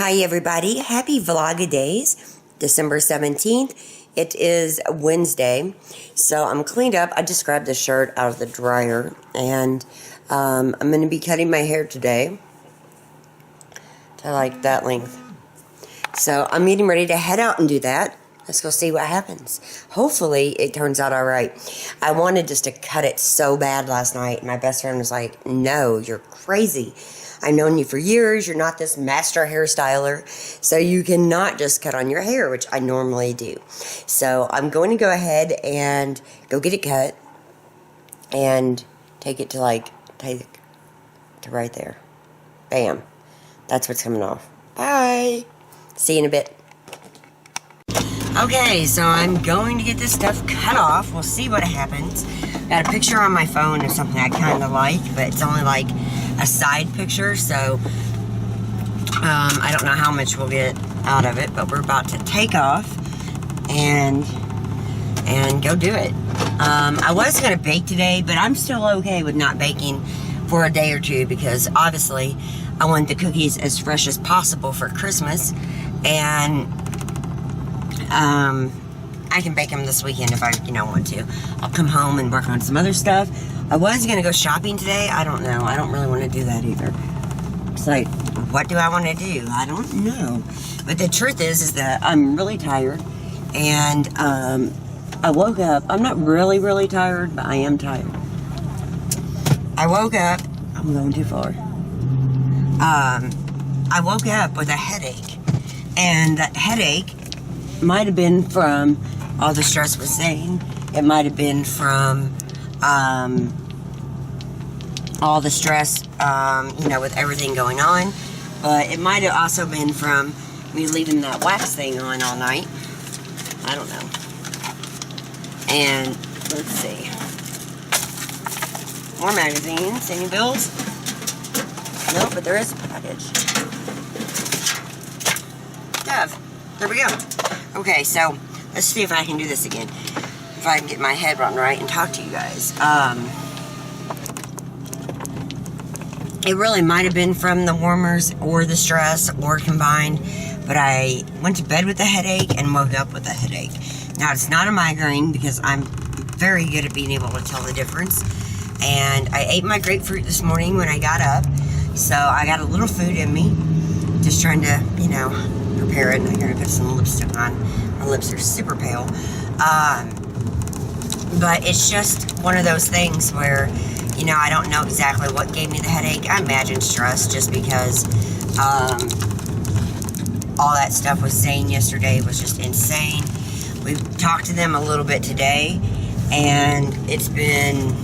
Hi everybody, happy Vlogidays, December 17th. It is Wednesday, so I'm cleaned up. I just grabbed the shirt out of the dryer, and I'm going to be cutting my hair today to like that length. So I'm getting ready to head out and do that. Let's go see what happens. Hopefully it turns out alright. I wanted just to cut it so bad last night. My best friend was like, no, you're crazy. I've known you for years. You're not this master hairstyler. So you cannot just cut on your hair, which I normally do. So I'm going to go ahead and go get it cut. And take it to right there. Bam. That's what's coming off. Bye. See you in a bit. Okay, so I'm going to get this stuff cut off. We'll see what happens. Got a picture on my phone of something I kind of like, but it's only like a side picture, so I don't know how much we'll get out of it, but we're about to take off and go do it. I was going to bake today, but I'm still okay with not baking for a day or two because obviously I want the cookies as fresh as possible for Christmas, and I can bake them this weekend if I, want to. I'll come home and work on some other stuff. I was going to go shopping today. I don't know. I don't really want to do that either. It's like, what do I want to do? I don't know. But the truth is that I'm really tired. And I woke up. I'm not really, really tired, but I am tired. I woke up. I'm going too far. I woke up with a headache. And that headache might have been from all the stress with Zane. It might have been from all the stress, with everything going on. But it might have also been from me leaving that wax thing on all night. I don't know. And let's see. More magazines. Any bills? No, but there is a package. Dove. There we go. Okay, so let's see if I can do this again. If I can get my head run right and talk to you guys. It really might have been from the warmers or the stress or combined, but I went to bed with a headache and woke up with a headache. Now, it's not a migraine because I'm very good at being able to tell the difference. And I ate my grapefruit this morning when I got up, so I got a little food in me. Just trying to, prepare it. And I'm going to put some lipstick on. My lips are super pale. But it's just one of those things where, I don't know exactly what gave me the headache. I imagine stress just because all that stuff with Zane yesterday was just insane. We've talked to them a little bit today, and it's been,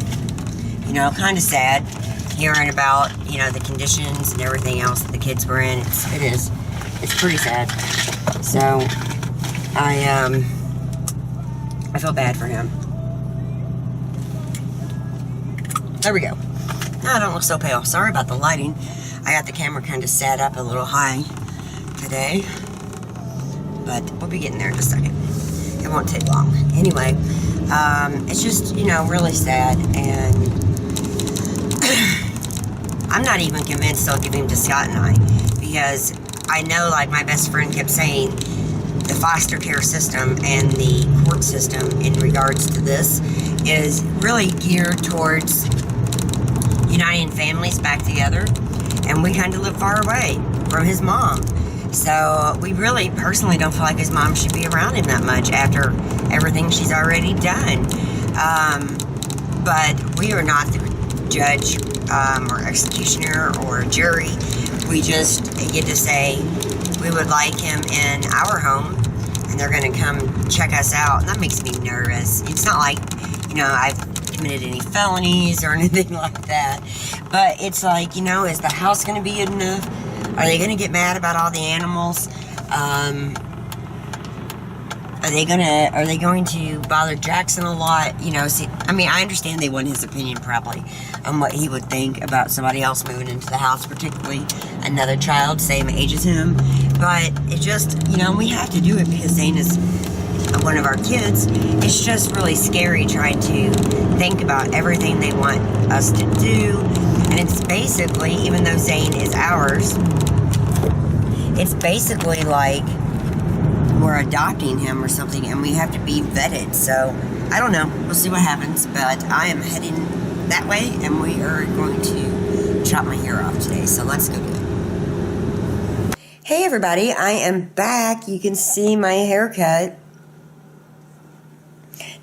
kind of sad hearing about, the conditions and everything else that the kids were in. It's pretty sad. So, I feel bad for him. There we go. I don't look so pale. Sorry about the lighting. I got the camera kind of set up a little high today. But we'll be getting there in just a second. It won't take long. Anyway, it's just, really sad. And I'm not even convinced they'll give him to Scott and I. Because I know, like my best friend kept saying, the foster care system and the court system in regards to this is really geared towards uniting families back together, and we kind of live far away from his mom, so we really personally don't feel like his mom should be around him that much after everything she's already done. But we are not the judge or executioner or jury. We just get to say we would like him in our home, and they're going to come check us out, and that makes me nervous. It's not like, I've committed any felonies or anything like that, but it's like, is the house going to be good enough? Are they going to get mad about all the animals? Are they going to bother Jackson a lot? I understand they want his opinion probably on what he would think about somebody else moving into the house, particularly another child same age as him. But it just, we have to do it because Zane is one of our kids. It's just really scary trying to think about everything they want us to do. And it's basically, even though Zane is ours, it's basically like we're adopting him or something, and we have to be vetted. So I don't know. We'll see what happens. But I am heading that way, and we are going to chop my hair off today. So let's go do it. Hey everybody, I am back. You can see my haircut.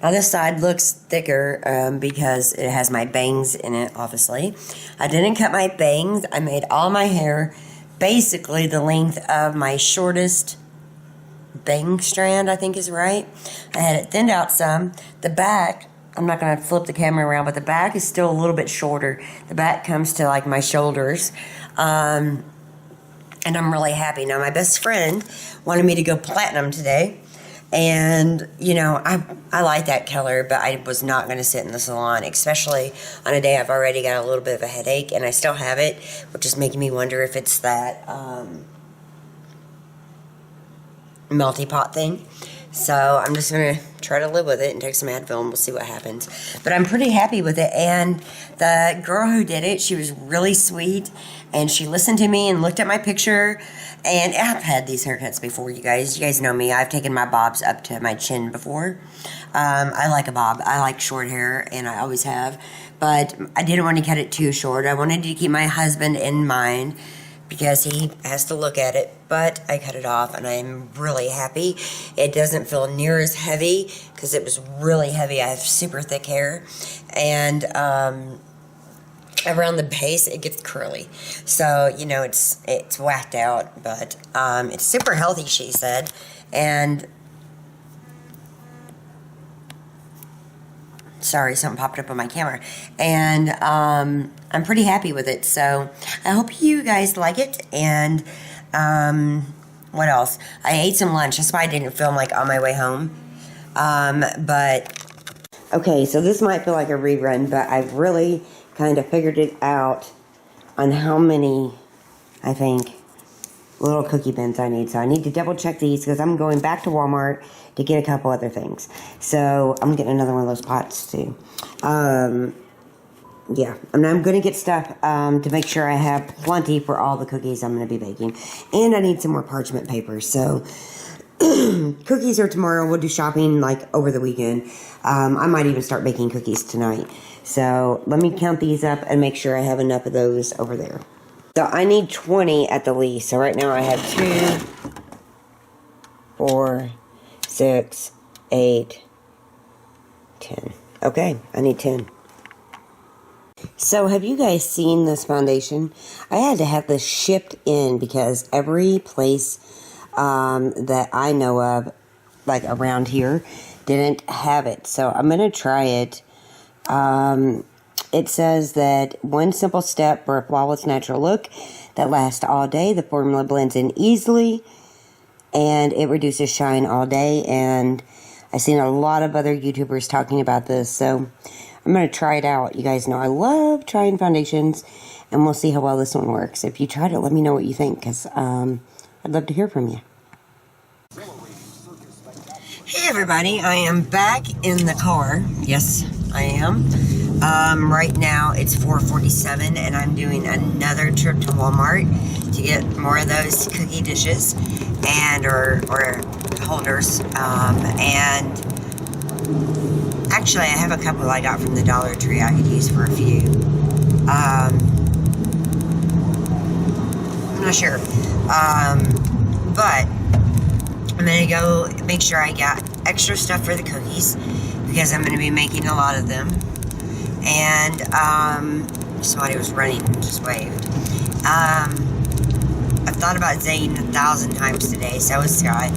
Now this side looks thicker because it has my bangs in it, obviously. I didn't cut my bangs. I made all my hair basically the length of my shortest bang strand, I think is right. I had it thinned out some. The back, I'm not going to flip the camera around, but the back is still a little bit shorter. The back comes to like my shoulders. And I'm really happy. Now my best friend wanted me to go platinum today. And, you know, I like that color, but I was not going to sit in the salon, especially on a day I've already got a little bit of a headache, and I still have it, which is making me wonder if it's that melty pot thing. So I'm just going to try to live with it and take some Advil, and we'll see what happens. But I'm pretty happy with it, and the girl who did it, she was really sweet, and she listened to me and looked at my picture. And I've had these haircuts before, you guys. You guys know me. I've taken my bobs up to my chin before. I like a bob. I like short hair, and I always have. But I didn't want to cut it too short. I wanted to keep my husband in mind because he has to look at it. But I cut it off, and I'm really happy. It doesn't feel near as heavy because it was really heavy. I have super thick hair. And around the base it gets curly, so you know it's whacked out, but it's super healthy, she said. And sorry, something popped up on my camera. And I'm pretty happy with it, so I hope you guys like it. And what else? I ate some lunch. That's why I didn't film like on my way home. But okay, so this might feel like a rerun, but I've really kind of figured it out on how many, I think, little cookie bins I need. So I need to double check these because I'm going back to Walmart to get a couple other things. So I'm getting another one of those pots too. Yeah, and I'm going to get stuff to make sure I have plenty for all the cookies I'm going to be baking. And I need some more parchment paper. So cookies are tomorrow. We'll do shopping like over the weekend. I might even start baking cookies tonight. So let me count these up and make sure I have enough of those over there. So I need 20 at the least. So right now I have 2, 4, 6, 8, 10. Okay, I need 10. So have you guys seen this foundation? I had to have this shipped in because every place that I know of, like around here, didn't have it. So I'm going to try it. It says that one simple step for a flawless natural look that lasts all day. The formula blends in easily and it reduces shine all day. And I've seen a lot of other YouTubers talking about this, so I'm going to try it out. You guys know I love trying foundations, and we'll see how well this one works. If you tried it, let me know what you think, because I'd love to hear from you. Hey everybody, I am back in the car. Yes, I am. Right now it's 4:47 and I'm doing another trip to Walmart to get more of those cookie dishes and or holders. And actually I have a couple I got from the Dollar Tree I could use for a few. I'm not sure. But I'm going to go make sure I got extra stuff for the cookies because I'm going to be making a lot of them. And somebody was running and just waved. I've thought about Zane 1,000 times today, so is Scott.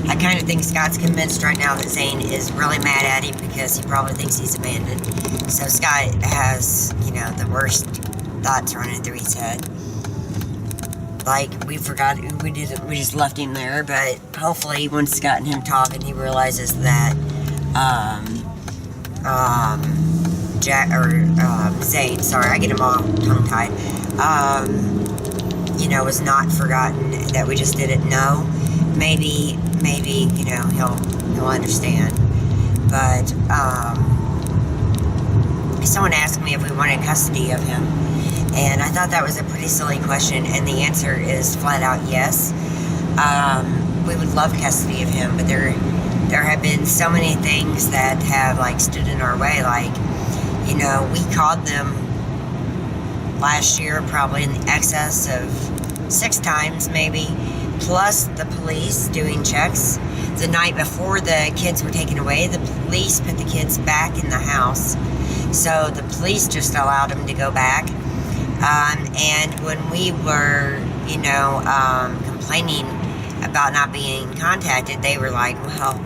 I kind of think Scott's convinced right now that Zane is really mad at him because he probably thinks he's abandoned. So Scott has, you know, the worst thoughts running through his head. Like, we forgot, we just left him there, but hopefully once Scott and him talk and he realizes that, Zane, sorry, I get him all tongue-tied, you know, was not forgotten, that we just didn't know, maybe, you know, he'll understand. But, someone asked me if we wanted custody of him, and I thought that was a pretty silly question, and the answer is flat out yes. We would love custody of him, but there have been so many things that have like stood in our way. Like, you know, we called them last year probably in excess of 6 times maybe, plus the police doing checks. The night before the kids were taken away, the police put the kids back in the house, so the police just allowed them to go back. And when we were, you know, complaining about not being contacted, they were like, well,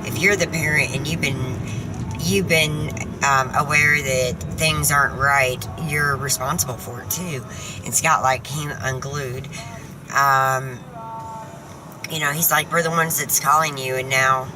if you're the parent and you've been aware that things aren't right, you're responsible for it too. And Scott like came unglued. You know, he's like, we're the ones that's calling you, and now,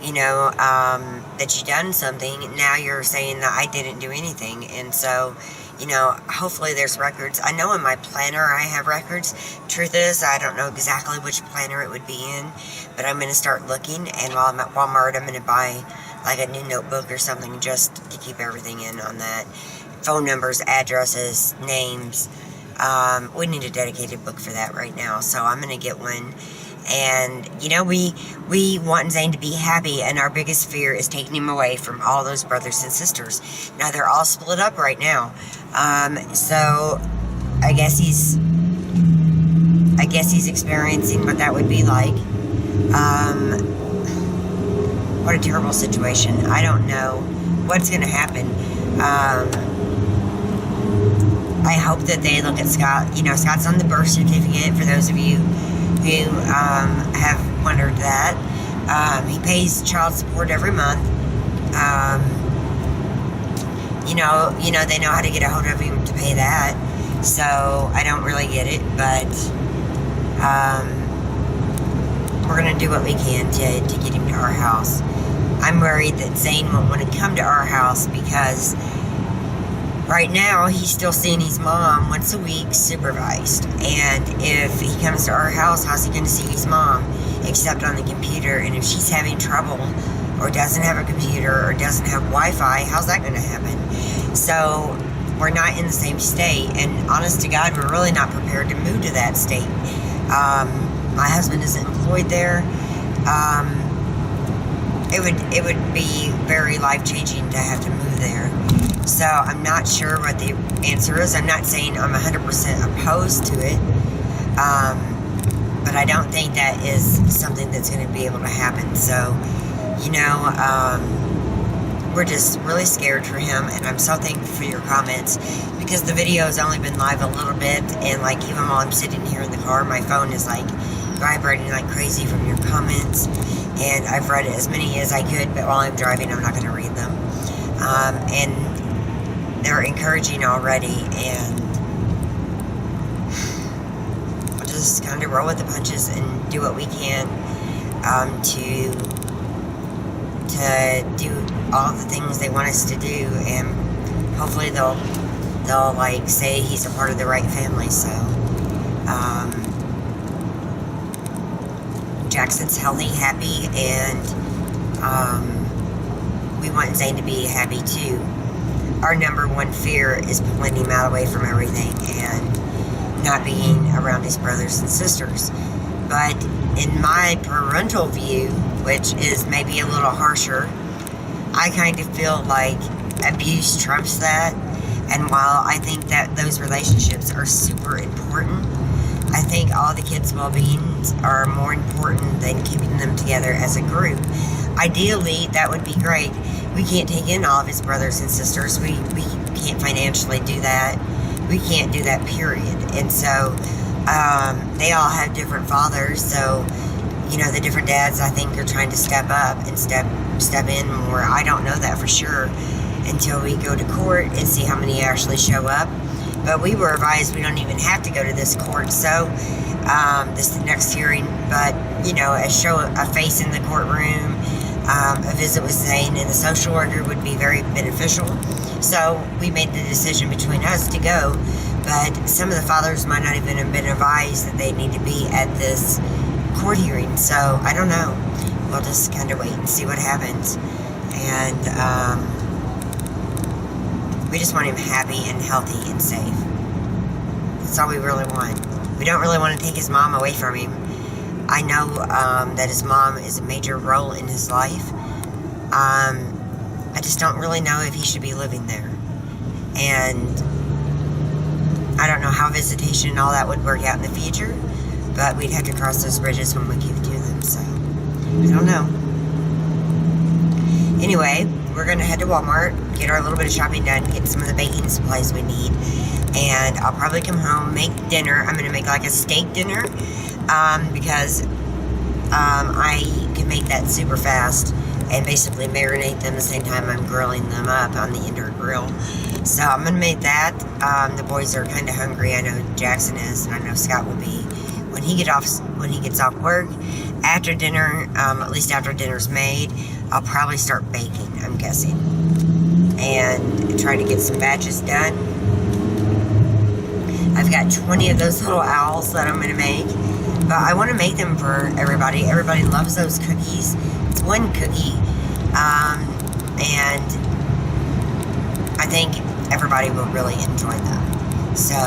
you know, that you done something, now you're saying that I didn't do anything. And so, you know, hopefully there's records. I know in my planner I have records. Truth is, I don't know exactly which planner it would be in, but I'm going to start looking, and while I'm at Walmart, I'm going to buy like a new notebook or something just to keep everything in on that. Phone numbers, addresses, names. We need a dedicated book for that right now, so I'm going to get one. And, you know, we want Zane to be happy, and our biggest fear is taking him away from all those brothers and sisters. Now, they're all split up right now. So, I guess he's experiencing what that would be like. What a terrible situation. I don't know what's going to happen. I hope that they look at Scott. You know, Scott's on the birth certificate, for those of you who have wondered that. He pays child support every month. You know, they know how to get a hold of him to pay that. So I don't really get it, but we're gonna do what we can to get him to our house. I'm worried that Zane won't want to come to our house because right now he's still seeing his mom once a week supervised. And if he comes to our house, how's he going to see his mom except on the computer? And if she's having trouble or doesn't have a computer or doesn't have Wi-Fi, how's that going to happen? So we're not in the same state, and honest to God, we're really not prepared to move to that state. My husband is employed there. It would be very life-changing to have to move there. So I'm not sure what the answer is. I'm not saying I'm 100% opposed to it, but I don't think that is something that's going to be able to happen. So, you know, we're just really scared for him, and I'm so thankful for your comments, because the video has only been live a little bit, and like even while I'm sitting here in the car, my phone is like vibrating like crazy from your comments, and I've read as many as I could, but while I'm driving, I'm not going to read them. And they're encouraging already, and we'll just kind of roll with the punches and do what we can to do all the things they want us to do, and hopefully they'll like say he's a part of the right family. So Jackson's healthy, happy, and we want Zane to be happy too. Our number one fear is pulling him out away from everything and not being around his brothers and sisters. But in my parental view, which is maybe a little harsher, I kind of feel like abuse trumps that. And while I think that those relationships are super important, I think all the kids' well-beings are more important than keeping them together as a group. Ideally, that would be great. We can't take in all of his brothers and sisters. We can't financially do that. We can't do that, period. And so they all have different fathers. So, you know, the different dads, I think, are trying to step up and step in more. I don't know that for sure until we go to court and see how many actually show up. But we were advised we don't even have to go to this court, so this next hearing. But, you know, a face in the courtroom, a visit with Zane and the social worker would be very beneficial. So we made the decision between us to go. But some of the fathers might not even have been advised that they need to be at this court hearing. So I don't know. We'll just kind of wait and see what happens. And we just want him happy and healthy and safe. That's all we really want. We don't really want to take his mom away from him. I know that his mom is a major role in his life. I just don't really know if he should be living there. And I don't know how visitation and all that would work out in the future, but we'd have to cross those bridges when we get to them, so I don't know. Anyway, we're going to head to Walmart, get our little bit of shopping done, get some of the baking supplies we need, and I'll probably come home, make dinner. I'm going to make like a steak dinner, because I can make that super fast and basically marinate them the same time I'm grilling them up on the indoor grill. So I'm going to make that. The boys are kind of hungry. I know Jackson is, and I know Scott will be when he gets off work. After dinner, at least after dinner's made, I'll probably start baking, I'm guessing, and try to get some batches done. I've got 20 of those little owls that I'm going to make, but I want to make them for everybody. Everybody loves those cookies. It's one cookie, and I think everybody will really enjoy them. So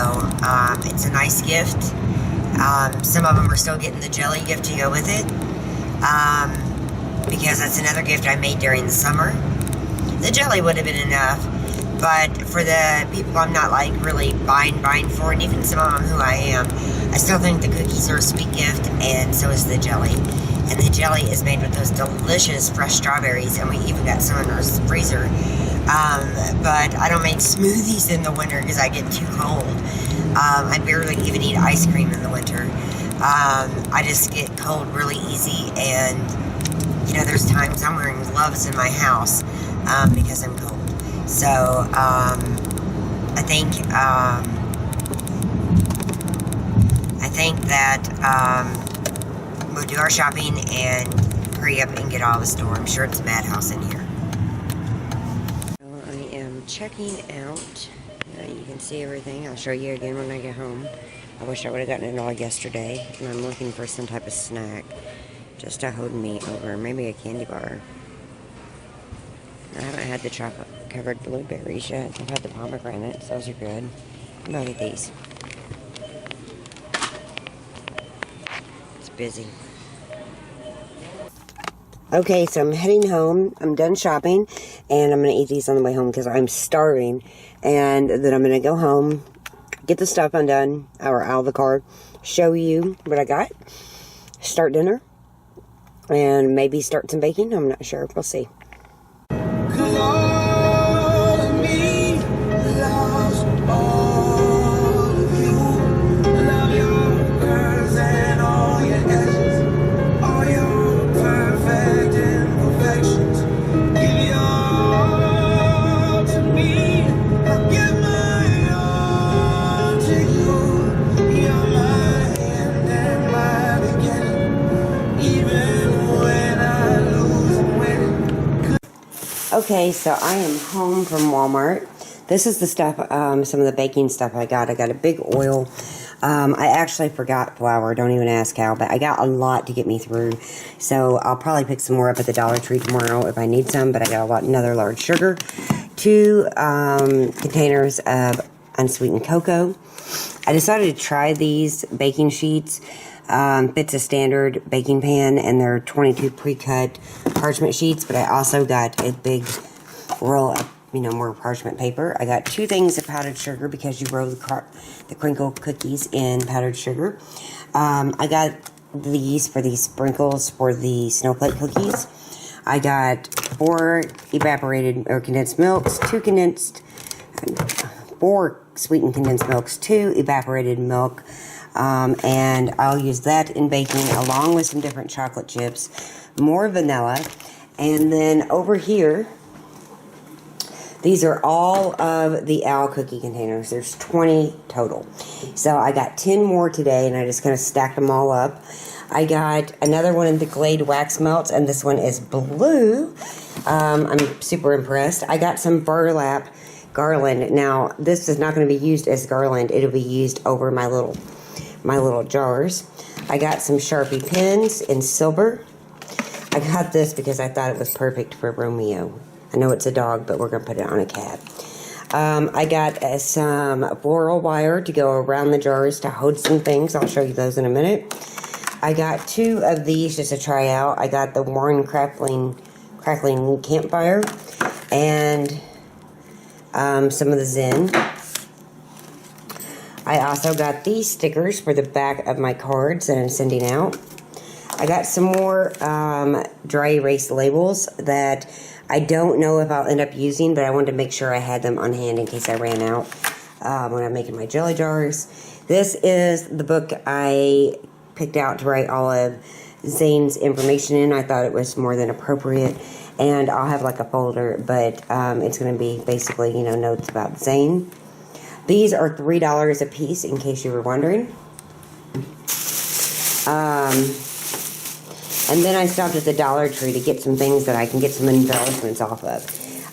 it's a nice gift. Some of them are still getting the jelly gift to go with it, because that's another gift I made during the summer. The jelly would have been enough, but for the people I'm not like really buying for, and even some of them who I am, I still think the cookies are a sweet gift, and so is the jelly. And the jelly is made with those delicious fresh strawberries, and we even got some in our freezer. But I don't make smoothies in the winter because I get too cold. I barely even eat ice cream in the winter. I just get cold really easy, and you know, there's times I'm wearing gloves in my house because I'm cold. So I think that we'll do our shopping and hurry up and get out of the store. I'm sure it's a madhouse in here. Well, I am checking out. You can see everything. I'll show you again when I get home. I wish I would have gotten it all yesterday. And I'm looking for some type of snack just to hold me over. Maybe a candy bar. I haven't had the chocolate covered blueberries yet. I've had the pomegranates. Those are good. Look at these. It's busy. Okay, so I'm heading home. I'm done shopping, and I'm going to eat these on the way home because I'm starving. And then I'm going to go home, get the stuff undone, or out of the car, show you what I got, start dinner, and maybe start some baking. I'm not sure. We'll see. Okay, so I am home from Walmart. This is the stuff, some of the baking stuff I got. I got a big oil. I actually forgot flour. Don't even ask how, but I got a lot to get me through. So I'll probably pick some more up at the Dollar Tree tomorrow if I need some, but I got another large sugar. 2 containers of unsweetened cocoa. I decided to try these baking sheets. It's a standard baking pan, and they're 22 pre-cut parchment sheets, but I also got a big roll of, more parchment paper. I got 2 things of powdered sugar because you roll the crinkle cookies in powdered sugar. I got these for these sprinkles for the snowflake cookies. I got 4 evaporated or condensed milks, 4 sweetened condensed milks, 2 evaporated milk. And I'll use that in baking along with some different chocolate chips, more vanilla, and then over here, these are all of the owl cookie containers. There's 20 total. So I got 10 more today, and I just kind of stacked them all up. I got another one in the Glade wax melts, and this one is blue. I'm super impressed. I got some burlap garland. Now, this is not going to be used as garland. It'll be used over my little jars. I got some Sharpie pens in silver. I got this because I thought it was perfect for Romeo. I know it's a dog, but we're going to put it on a cat. I got some floral wire to go around the jars to hold some things. I'll show you those in a minute. I got 2 of these just to try out. I got the Warren Crackling Campfire and some of the Zen. I also got these stickers for the back of my cards that I'm sending out. I got some more dry erase labels that I don't know if I'll end up using, but I wanted to make sure I had them on hand in case I ran out when I'm making my jelly jars. This is the book I picked out to write all of Zane's information in. I thought it was more than appropriate, and I'll have like a folder, but it's going to be basically, you know, notes about Zane. These are $3 a piece, in case you were wondering. And then I stopped at the Dollar Tree to get some things that I can get some embellishments off of.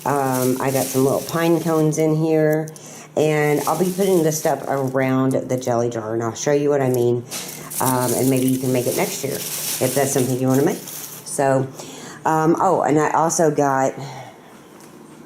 I got some little pine cones in here, and I'll be putting this stuff around the jelly jar, and I'll show you what I mean, and maybe you can make it next year, if that's something you want to make. So, oh, and I also got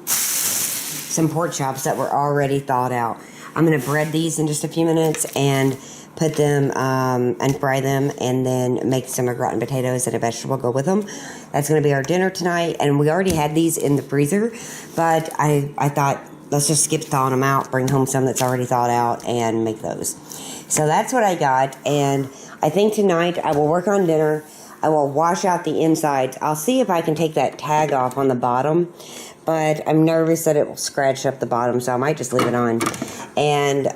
some pork chops that were already thawed out. I'm going to bread these in just a few minutes and put them and fry them, and then make some gratin potatoes and a vegetable go with them. That's going to be our dinner tonight, and we already had these in the freezer, but I thought, let's just skip thawing them out, bring home some that's already thawed out, and make those. So that's what I got, and I think tonight I will work on dinner. I will wash out the insides. I'll see if I can take that tag off on the bottom, but I'm nervous that it will scratch up the bottom, so I might just leave it on. And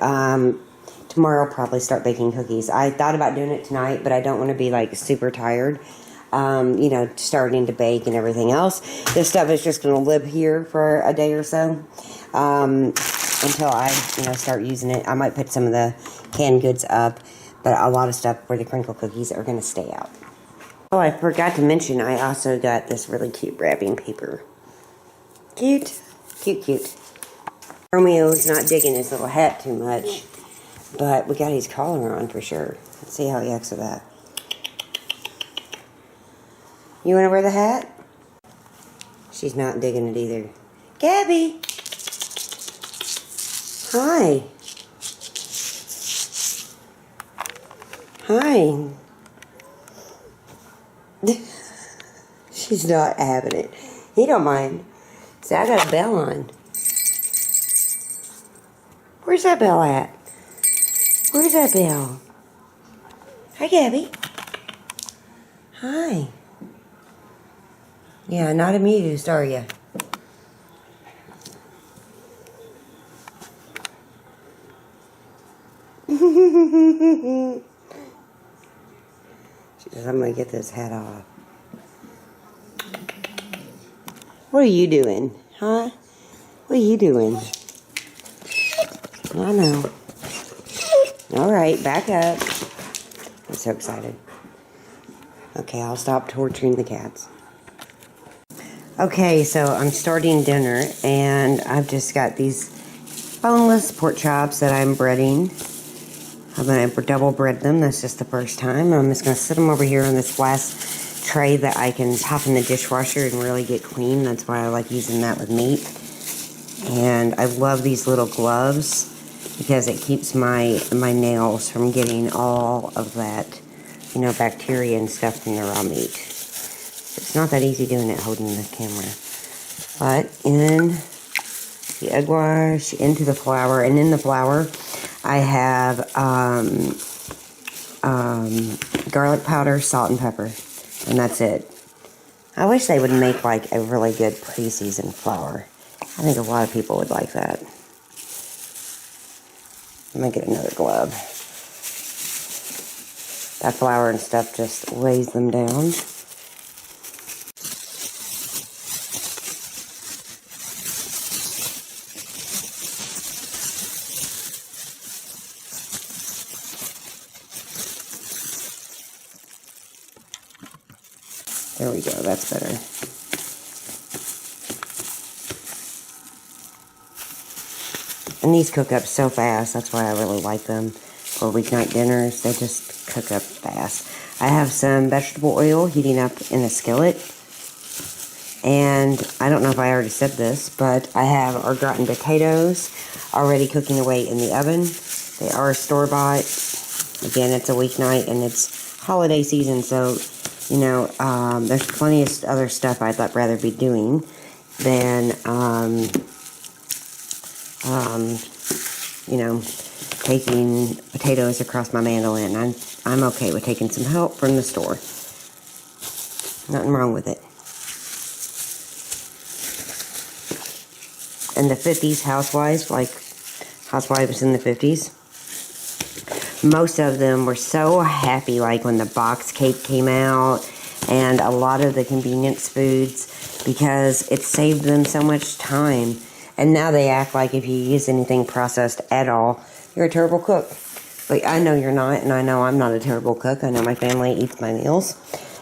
tomorrow I'll probably start baking cookies. I thought about doing it tonight, but I don't want to be like super tired, you know, starting to bake and everything else. This stuff is just going to live here for a day or so until I, you know, start using it. I might put some of the canned goods up, but a lot of stuff for the crinkle cookies are going to stay out. Oh, I forgot to mention, I also got this really cute wrapping paper. Cute. Cute, cute. Romeo's not digging his little hat too much, but we got his collar on for sure. Let's see how he acts with that. You want to wear the hat? She's not digging it either. Gabby! Hi. Hi. She's not having it. He don't mind. See, I got a bell on. Where's that bell at? Where's that bell? Hi, Gabby. Hi. Yeah, not amused, are you? She says, I'm going to get this hat off. What are you doing? Huh? What are you doing? I know. Alright, back up. I'm so excited. Okay, I'll stop torturing the cats. Okay, so I'm starting dinner, and I've just got these boneless pork chops that I'm breading. I'm going to double bread them. That's just the first time. I'm just going to sit them over here on this glass tray that I can pop in the dishwasher and really get clean. That's why I like using that with meat. And I love these little gloves because it keeps my nails from getting all of that, you know, bacteria and stuff from the raw meat. It's not that easy doing it holding the camera. But in the egg wash, into the flour, and in the flour I have garlic powder, salt, and pepper. And that's it. I wish they would make like a really good pre-seasoned flour. I think a lot of people would like that. I'm going to get another glove. That flour and stuff just weighs them down. There we go, that's better. And these cook up so fast, that's why I really like them for weeknight dinners. They just cook up fast. I have some vegetable oil heating up in a skillet. And I don't know if I already said this, but I have our gratin potatoes already cooking away in the oven. They are store-bought. Again, it's a weeknight and it's holiday season, so, you know, there's plenty of other stuff I'd rather be doing than, you know, taking potatoes across my mandolin. I'm okay with taking some help from the store. Nothing wrong with it. And the 50s housewives, like housewives in the 50s, most of them were so happy, like when the box cake came out and a lot of the convenience foods, because it saved them so much time. And now they act like if you use anything processed at all, you're a terrible cook. But I know you're not, and I know I'm not a terrible cook. I know my family eats my meals,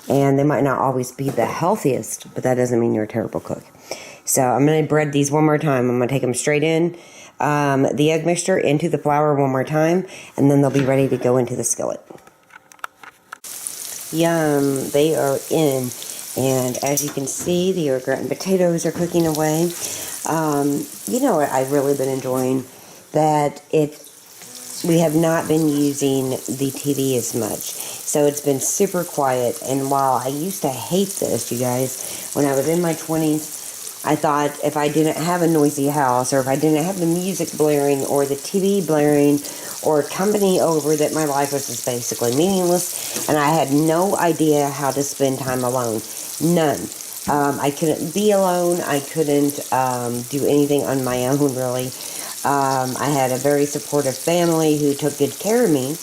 and they might not always be the healthiest, but that doesn't mean you're a terrible cook. So I'm going to bread these one more time. I'm going to take them straight in, the egg mixture into the flour one more time, and then they'll be ready to go into the skillet. Yum, they are in. And as you can see, the au gratin potatoes are cooking away. You know what I've really been enjoying? That we have not been using the TV as much. So it's been super quiet. And while I used to hate this, you guys, when I was in my 20s, I thought if I didn't have a noisy house, or if I didn't have the music blaring, or the TV blaring, or company over, that my life was just basically meaningless, and I had no idea how to spend time alone. None. I couldn't be alone. I couldn't do anything on my own, really. I had a very supportive family who took good care of me,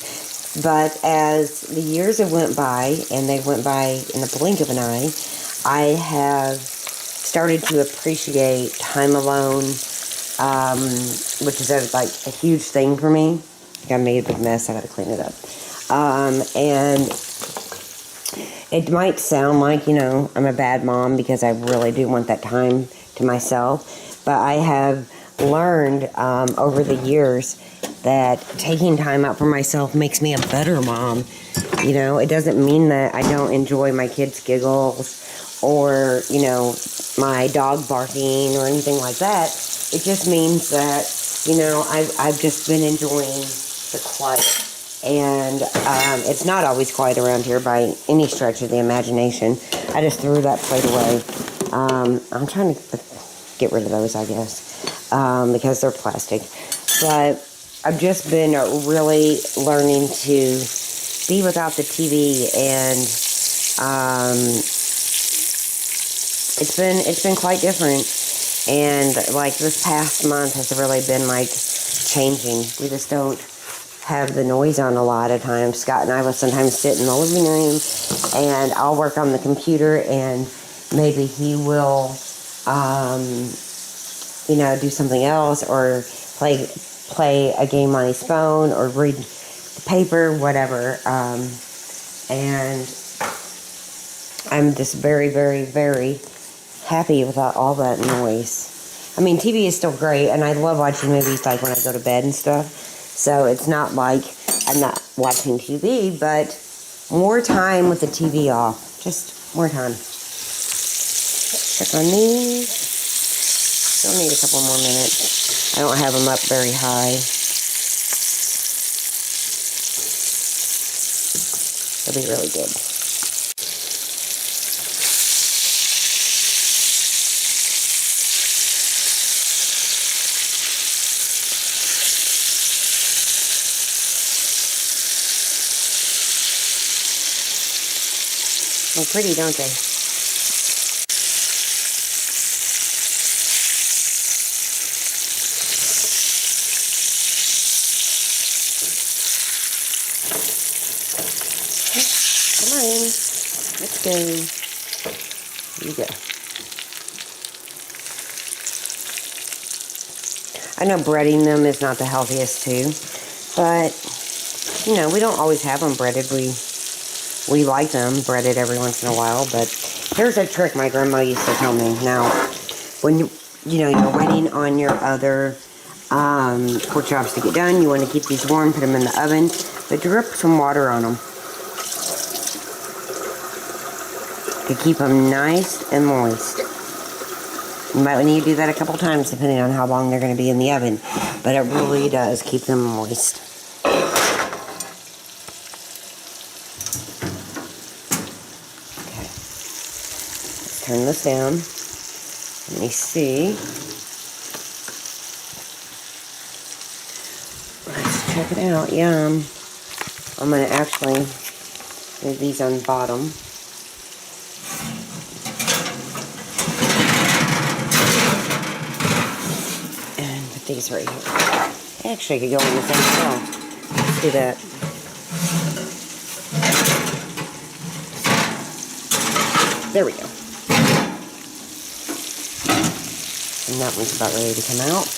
but as the years have went by, and they went by in the blink of an eye, I have started to appreciate time alone, which is a huge thing for me. I think I made a big mess. I got to clean it up. And it might sound like, you know, I'm a bad mom because I really do want that time to myself, but I have learned over the years that taking time out for myself makes me a better mom. You know, it doesn't mean that I don't enjoy my kids' giggles or, you know, my dog barking or anything like that. It just means that, you know, I've just been enjoying the quiet. And it's not always quiet around here by any stretch of the imagination. I just threw that plate away. I'm trying to get rid of those, I guess, because they're plastic. But I've just been really learning to be without the TV, and it's been quite different. And like this past month has really been like changing. We just don't have the noise on a lot of times. Scott and I will sometimes sit in the living room, and I'll work on the computer, and maybe he will, you know, do something else, or play a game on his phone, or read the paper, whatever. And I'm just very, very, very happy without all that noise. I mean, TV is still great, and I love watching movies like when I go to bed and stuff. So it's not like I'm not watching TV, but more time with the TV off. Just more time. Check on these. Still need a couple more minutes. I don't have them up very high. It'll be really good. They're pretty, don't they? Come on. Let's go. Here you go. I know breading them is not the healthiest too, but, you know, we don't always have them breaded. We like them breaded every once in a while, but here's a trick my grandma used to tell me. Now, when you're waiting on your other pork chops to get done, you want to keep these warm, put them in the oven, but drip some water on them to keep them nice and moist. You might need to do that a couple times depending on how long they're going to be in the oven, but it really does keep them moist. turn this down. Let me see. Let's check it out. Yum. I'm going to actually leave these on the bottom. And put these right here. Actually, I could go in the same spot. Let's do that. There we go. And that one's about ready to come out.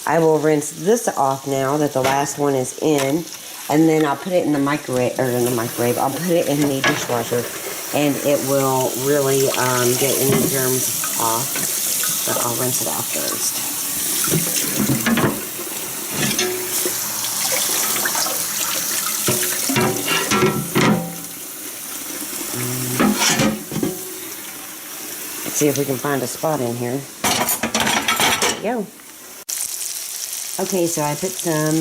I will rinse this off now that the last one is in, and then I'll put it in the microwave, I'll put it in the dishwasher, and it will really get any germs off, but I'll rinse it off first. Let's see if we can find a spot in here. There we go. Okay, so I put some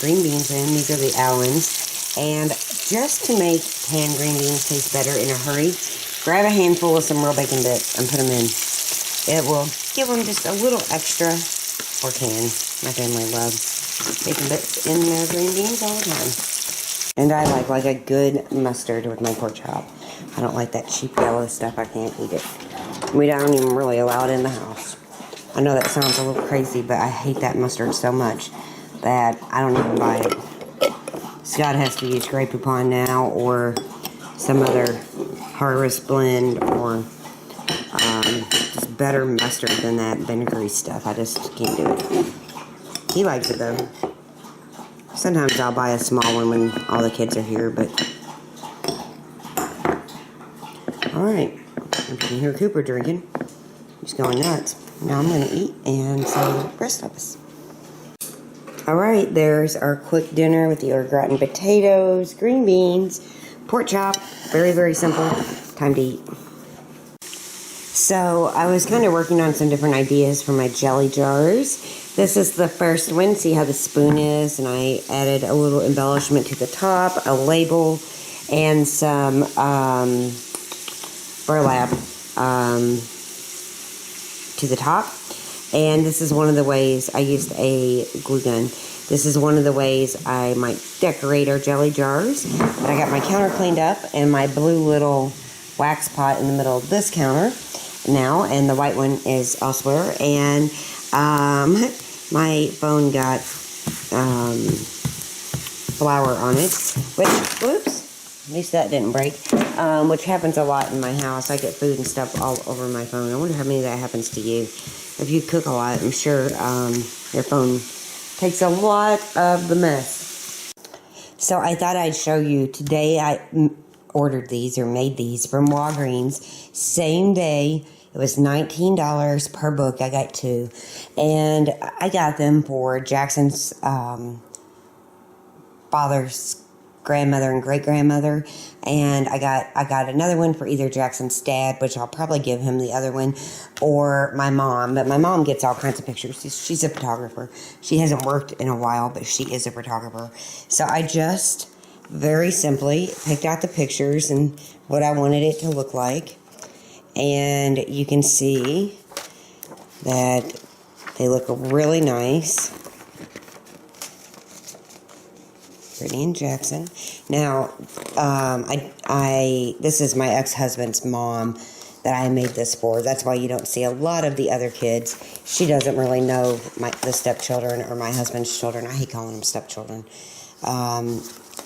green beans in. These are the Allens. And just to make canned green beans taste better in a hurry, grab a handful of some real bacon bits and put them in. It will give them just a little extra, or can. My family loves bacon bits in their green beans all the time. And I like a good mustard with my pork chop. I don't like that cheap yellow stuff. I can't eat it. We don't even really allow it in the house. I know that sounds a little crazy, but I hate that mustard so much that I don't even buy it. Scott has to use Grey Poupon now, or some other Harvest blend, or just better mustard than that vinegary stuff. I just can't do it. He likes it though. Sometimes I'll buy a small one when all the kids are here, but... Alright, you can hear Cooper drinking. He's going nuts. Now I'm going to eat, and so the rest of us. Alright, there's our quick dinner with the au gratin potatoes, green beans, pork chop. Very, very simple. Time to eat. So, I was kind of working on some different ideas for my jelly jars. This is the first one. See how the spoon is? And I added a little embellishment to the top, a label, and some burlap to the top. And this is one of the ways I used a glue gun. This is one of the ways I might decorate our jelly jars. But I got my counter cleaned up and my blue little wax pot in the middle of this counter now, and the white one is elsewhere. And my phone got flour on it, which, whoops, at least that didn't break, which happens a lot in my house. I get food and stuff all over my phone. I wonder how many of that happens to you. If you cook a lot, I'm sure your phone takes a lot of the mess. So I thought I'd show you. Today I ordered these, or made these, from Walgreens. Same day. It was $19 per book. I got 2. And I got them for Jackson's father's grandmother and great-grandmother, and I got another one for either Jackson's dad, which I'll probably give him the other one, or my mom. But my mom gets all kinds of pictures. She's a photographer. She hasn't worked in a while, but she is a photographer. So I just very simply picked out the pictures and what I wanted it to look like, and you can see that they look really nice. Brittany and Jackson. Now, this is my ex-husband's mom that I made this for. That's why you don't see a lot of the other kids. She doesn't really know the stepchildren or my husband's children. I hate calling them stepchildren.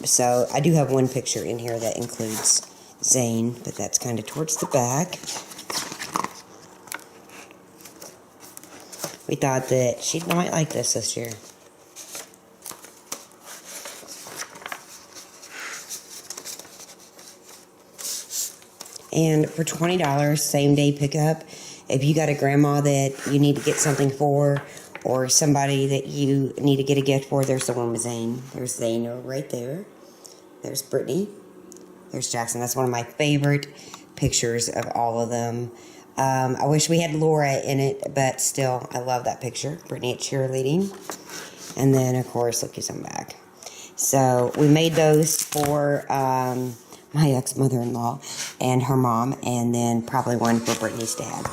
So I do have one picture in here that includes Zane, but that's kind of towards the back. We thought that she might like this year. And for $20, same day pickup, if you got a grandma that you need to get something for, or somebody that you need to get a gift for, there's the one with Zane. There's Zane right there. There's Brittany. There's Jackson. That's one of my favorite pictures of all of them. I wish we had Laura in it, but still, I love that picture. Brittany at cheerleading. And then, of course, look who's on back. So we made those for my ex-mother-in-law and her mom, and then probably one for Brittany's dad.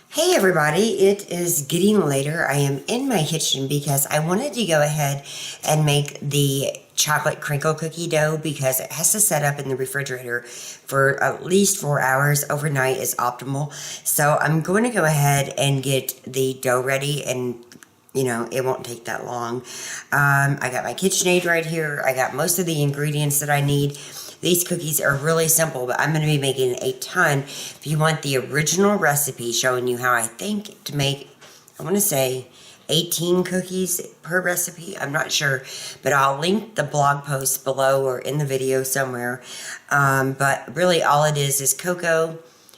Hey everybody, it is getting later. I am in my kitchen because I wanted to go ahead and make the chocolate crinkle cookie dough because it has to set up in the refrigerator for at least 4 hours. Overnight is optimal. So I'm going to go ahead and get the dough ready, and you know, it won't take that long. I got my KitchenAid right here. I got most of the ingredients that I need. These cookies are really simple, but I'm going to be making a ton. If you want the original recipe showing you how I think to make, I want to say 18 cookies per recipe. I'm not sure, but I'll link the blog post below or in the video somewhere. But really all it is cocoa,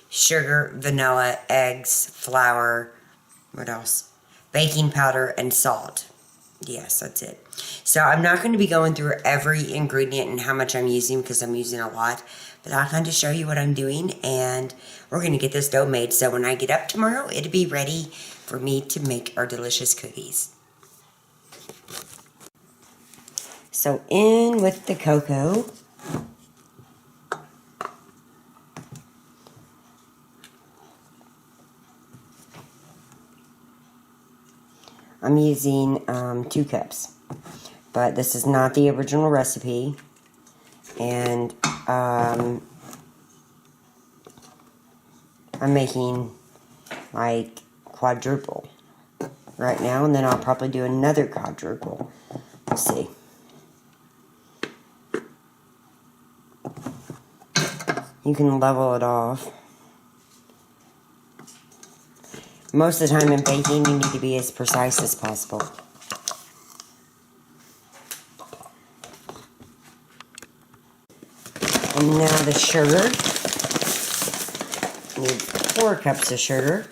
sugar, vanilla, eggs, flour, what else? Baking powder, and salt. Yes, that's it. So I'm not going to be going through every ingredient and how much I'm using because I'm using a lot. But I'll kind of show you what I'm doing, and we're going to get this dough made. So when I get up tomorrow, it'll be ready for me to make our delicious cookies. So in with the cocoa. I'm using 2 cups, but this is not the original recipe, and I'm making like quadruple right now, and then I'll probably do another quadruple. We'll see. You can level it off. Most of the time in baking, you need to be as precise as possible. And now the sugar. I need 4 cups of sugar.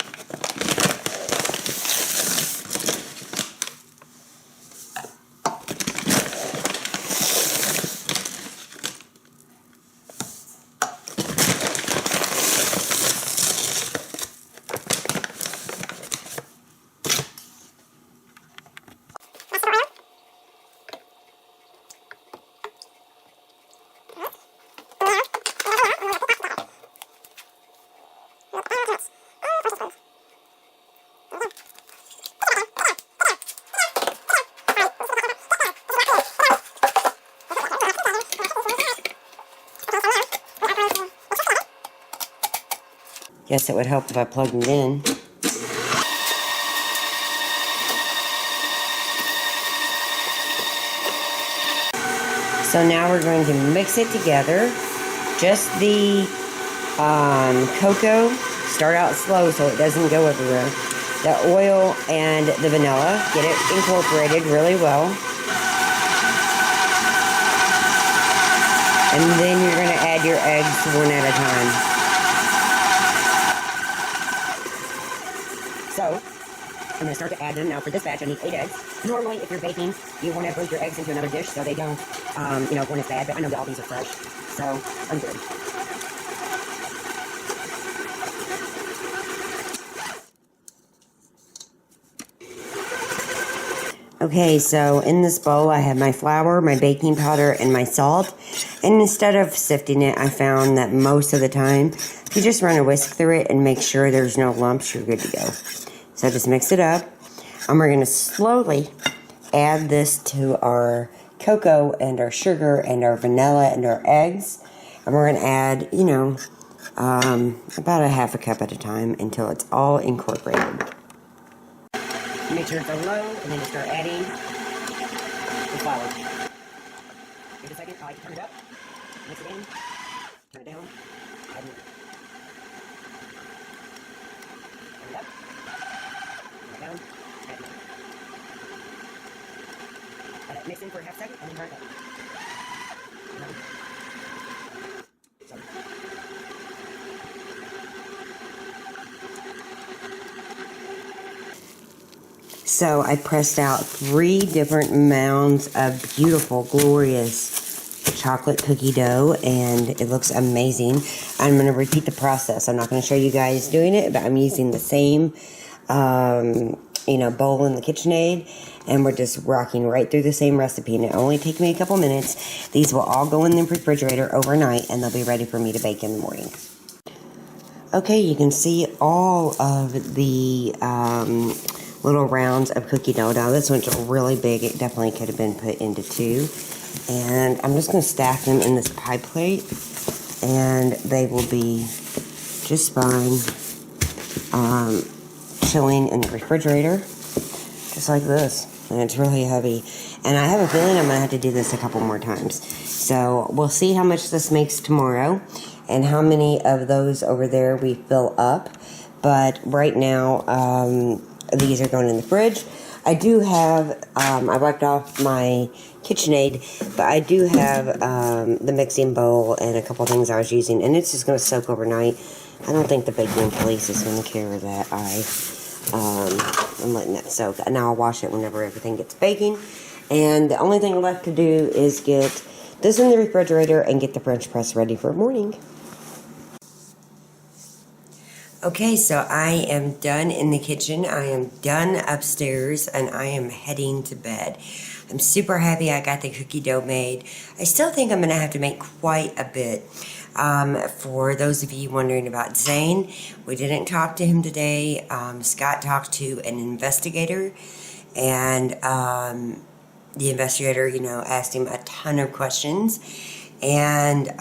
Guess it would help if I plugged it in. So now we're going to mix it together. Just the cocoa, start out slow so it doesn't go everywhere. The oil and the vanilla, get it incorporated really well. And then you're going to add your eggs one at a time. So, I'm going to start to add them. Now for this batch, I need 8 eggs. Normally, if you're baking, you want to break your eggs into another dish so they don't, when it's bad. But I know that all these are fresh, so I'm good. Okay, so in this bowl, I have my flour, my baking powder, and my salt. And instead of sifting it, I found that most of the time, if you just run a whisk through it and make sure there's no lumps, you're good to go. So just mix it up. And we're going to slowly add this to our cocoa and our sugar and our vanilla and our eggs. And we're going to add, about a half a cup at a time until it's all incorporated. Make sure it's low, and then just start adding the flour. Give it a second. I like to turn it up, mix it in, turn it down, add it. Turn it up, turn it down, add it. Let it mix in for a half second, and then turn it up. Sorry. So I pressed out 3 different mounds of beautiful, glorious chocolate cookie dough, and it looks amazing. I'm going to repeat the process. I'm not going to show you guys doing it, but I'm using the same bowl in the KitchenAid, and we're just rocking right through the same recipe, and it only takes me a couple minutes. These will all go in the refrigerator overnight, and they'll be ready for me to bake in the morning. Okay, you can see all of the little rounds of cookie dough. Now this one's really big. It definitely could have been put into 2. And I'm just going to stack them in this pie plate, and they will be just fine chilling in the refrigerator, just like this. And it's really heavy. And I have a feeling I'm going to have to do this a couple more times. So we'll see how much this makes tomorrow and how many of those over there we fill up. But right now, these are going in the fridge. I do have, I wiped off my KitchenAid, but I do have the mixing bowl and a couple things I was using, and it's just going to soak overnight. I don't think the baking police is going to care that I'm letting that soak. And now I'll wash it whenever everything gets baking. And the only thing left to do is get this in the refrigerator and get the French press ready for morning. Okay, so I am done in the kitchen. I am done upstairs, and I am heading to bed. I'm super happy I got the cookie dough made. I still think I'm going to have to make quite a bit. For those of you wondering about Zane, we didn't talk to him today. Scott talked to an investigator, and the investigator, asked him a ton of questions. And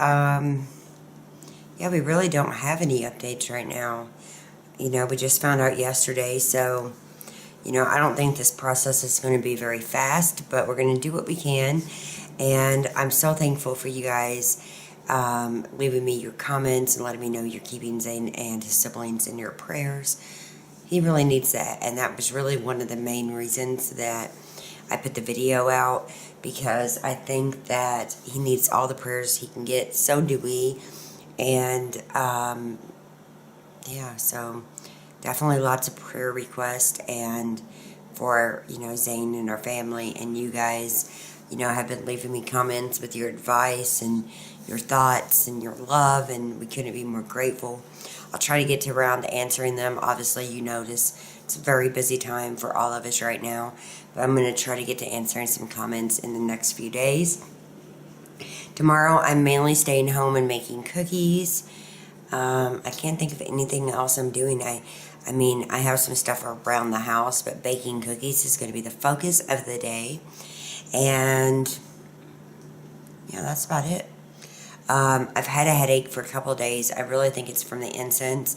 yeah, we really don't have any updates right now. We just found out yesterday, so, I don't think this process is going to be very fast, but we're going to do what we can. And I'm so thankful for you guys leaving me your comments and letting me know you're keeping Zane and his siblings in your prayers. He really needs that, and that was really one of the main reasons that I put the video out, because I think that he needs all the prayers he can get. So do we. And yeah, so definitely lots of prayer requests, and for Zane and our family, and you guys have been leaving me comments with your advice and your thoughts and your love, and we couldn't be more grateful. I'll try to get around to answering them. Obviously, you notice it's a very busy time for all of us right now, but I'm going to try to get to answering some comments in the next few days. Tomorrow, I'm mainly staying home and making cookies. I can't think of anything else I'm doing. I have some stuff around the house, but baking cookies is going to be the focus of the day. And yeah, that's about it. I've had a headache for a couple of days. I really think it's from the incense,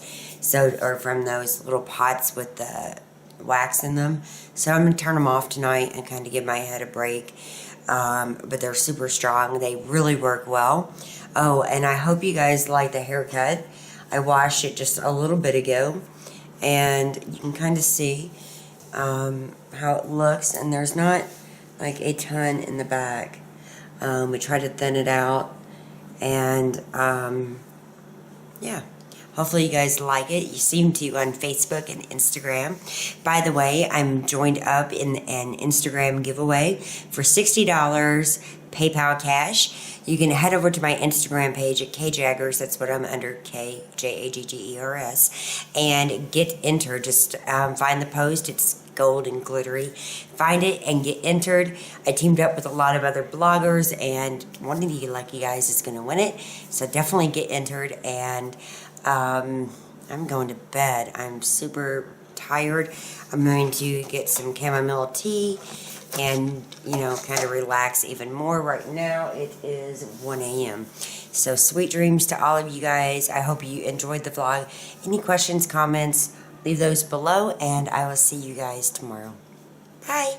or from those little pots with the wax in them. So I'm going to turn them off tonight and kind of give my head a break. But they're super strong. They really work well. Oh, and I hope you guys like the haircut. I washed it just a little bit ago, and you can kind of see how it looks, and there's not like a ton in the back. We tried to thin it out, and yeah. Hopefully you guys like it. You seem to on Facebook and Instagram. By the way, I'm joined up in an Instagram giveaway for $60 PayPal cash. You can head over to my Instagram page at Kisha Jaggers. That's what I'm under, KJAGGERS, and get entered. Just find the post. It's gold and glittery. Find it and get entered. I teamed up with a lot of other bloggers, and one of you lucky guys is going to win it. So definitely get entered, and I'm going to bed. I'm super tired. I'm going to get some chamomile tea and, kind of relax even more. Right now, it is 1 a.m. So sweet dreams to all of you guys. I hope you enjoyed the vlog. Any questions, comments, leave those below, and I will see you guys tomorrow. Bye.